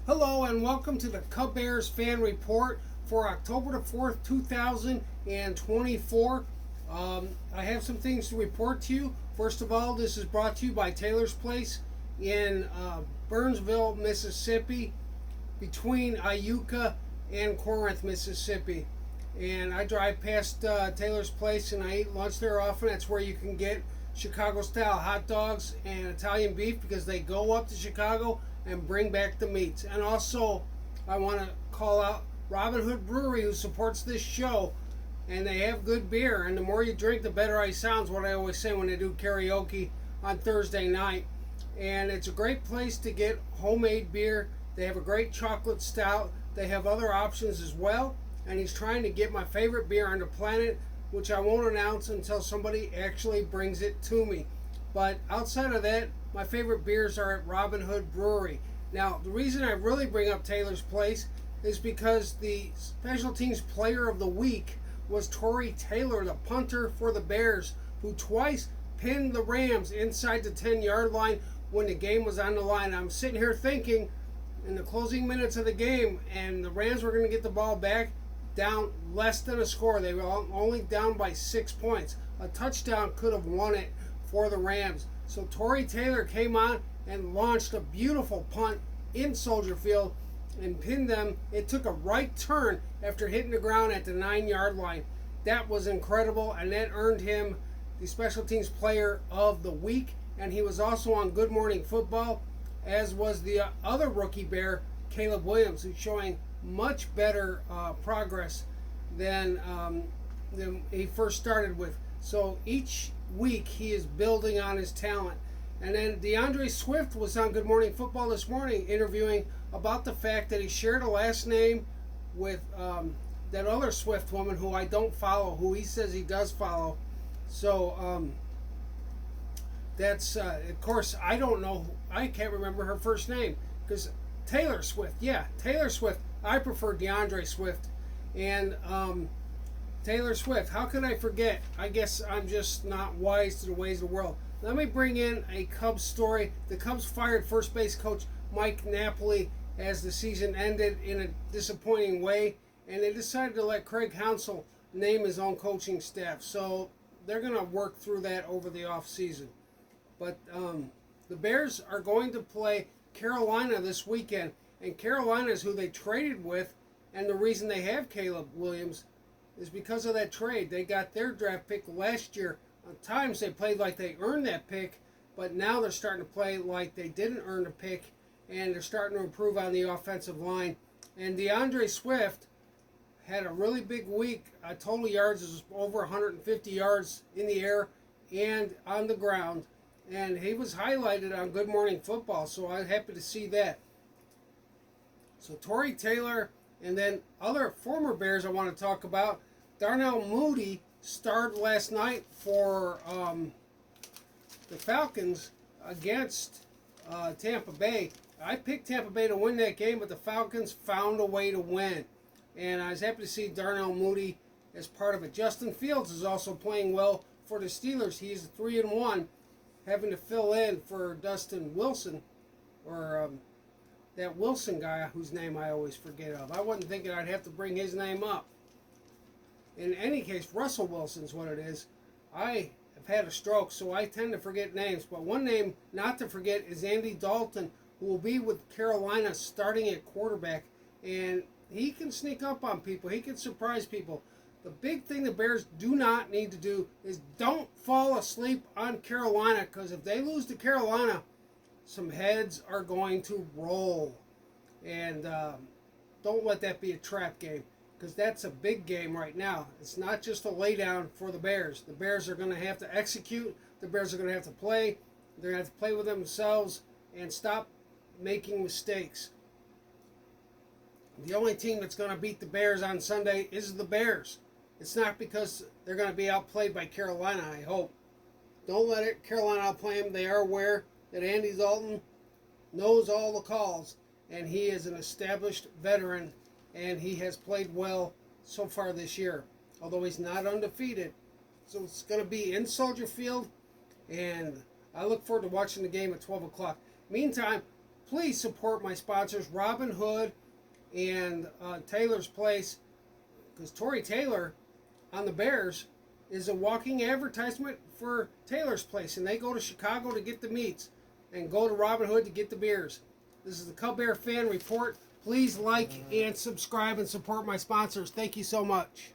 Hello and welcome to the Cubbears fan report for October the 4th, 2024. I have some things to report to you. First of all, this is brought to you by Taylor's Place in Burnsville, Mississippi, between Iuka and Corinth, Mississippi. And I drive past Taylor's Place and I eat lunch there often. That's where you can get Chicago-style hot dogs and Italian beef because they go up to Chicago and bring back the meats. And also, I want to call out Robin Hood Brewery, who supports this show, and they have good beer. And the more you drink, the better I sound, is what I always say when I do karaoke on Thursday night. And it's a great place to get homemade beer. They have a great chocolate stout. They have other options as well. And he's trying to get my favorite beer on the planet, which I won't announce until somebody actually brings it to me. But outside of that, my favorite beers are at Robin Hood Brewery. Now, the reason I really bring up Taylor's Place is because the Special Teams Player of the Week was Tory Taylor, the punter for the Bears, who twice pinned the Rams inside the 10-yard line when the game was on the line. I'm sitting here thinking, in the closing minutes of the game, and the Rams were going to get the ball back, down less than a score. They were only down by 6 points. A touchdown could have won it for the Rams. So Tory Taylor came on and launched a beautiful punt in Soldier Field and pinned them. It took a right turn after hitting the ground at the 9-yard line. That was incredible, and that earned him the Special Teams Player of the Week. And he was also on Good Morning Football, as was the other rookie Bear, Caleb Williams, who's showing much better progress than he first started with. So each week he is building on his talent. And then DeAndre Swift was on Good Morning Football this morning interviewing about the fact that he shared a last name with that other Swift woman who I don't follow, who he says he does follow. So that's, of course, I don't know, I can't remember her first name because Taylor Swift, yeah, Taylor Swift. I prefer DeAndre Swift. And Taylor Swift, how could I forget? I guess I'm just not wise to the ways of the world. Let me bring in a Cubs story. The Cubs fired first base coach Mike Napoli as the season ended in a disappointing way, and they decided to let Craig Counsell name his own coaching staff. So they're going to work through that over the offseason. But the Bears are going to play Carolina this weekend, and Carolina is who they traded with, and the reason they have Caleb Williams is because of that trade. They got their draft pick last year. At times they played like they earned that pick, but now they're starting to play like they didn't earn the pick, and they're starting to improve on the offensive line. And DeAndre Swift had a really big week. Total yards is over 150 yards in the air and on the ground, and he was highlighted on Good Morning Football, so I'm happy to see that. So Tory Taylor, and then other former Bears I want to talk about. Darnell Mooney starred last night for the Falcons against Tampa Bay. I picked Tampa Bay to win that game, but the Falcons found a way to win. And I was happy to see Darnell Mooney as part of it. Justin Fields is also playing well for the Steelers. He's 3-1, having to fill in for Dustin Wilson, or that Wilson guy whose name I always forget of. I wasn't thinking I'd have to bring his name up. In any case, Russell Wilson's what it is. I have had a stroke, so I tend to forget names. But one name not to forget is Andy Dalton, who will be with Carolina starting at quarterback. And he can sneak up on people. He can surprise people. The big thing the Bears do not need to do is don't fall asleep on Carolina, because if they lose to Carolina, some heads are going to roll. And don't let that be a trap game, because that's a big game right now. It's not just a laydown for the Bears. The Bears are going to have to execute. The Bears are going to have to play. They're going to have to play with themselves and stop making mistakes. The only team that's going to beat the Bears on Sunday is the Bears. It's not because they're going to be outplayed by Carolina, I hope. Don't let Carolina outplay them. They are aware that Andy Dalton knows all the calls, and he is an established veteran, and he has played well so far this year, although he's not undefeated. So it's going to be in Soldier Field, and I look forward to watching the game at 12 o'clock. Meantime, please support my sponsors, Robin Hood and Taylor's Place, because Tory Taylor on the Bears is a walking advertisement for Taylor's Place, and they go to Chicago to get the meats and go to Robin Hood to get the beers. This is the Cubbear Fan Report. Please like and subscribe and support my sponsors. Thank you so much.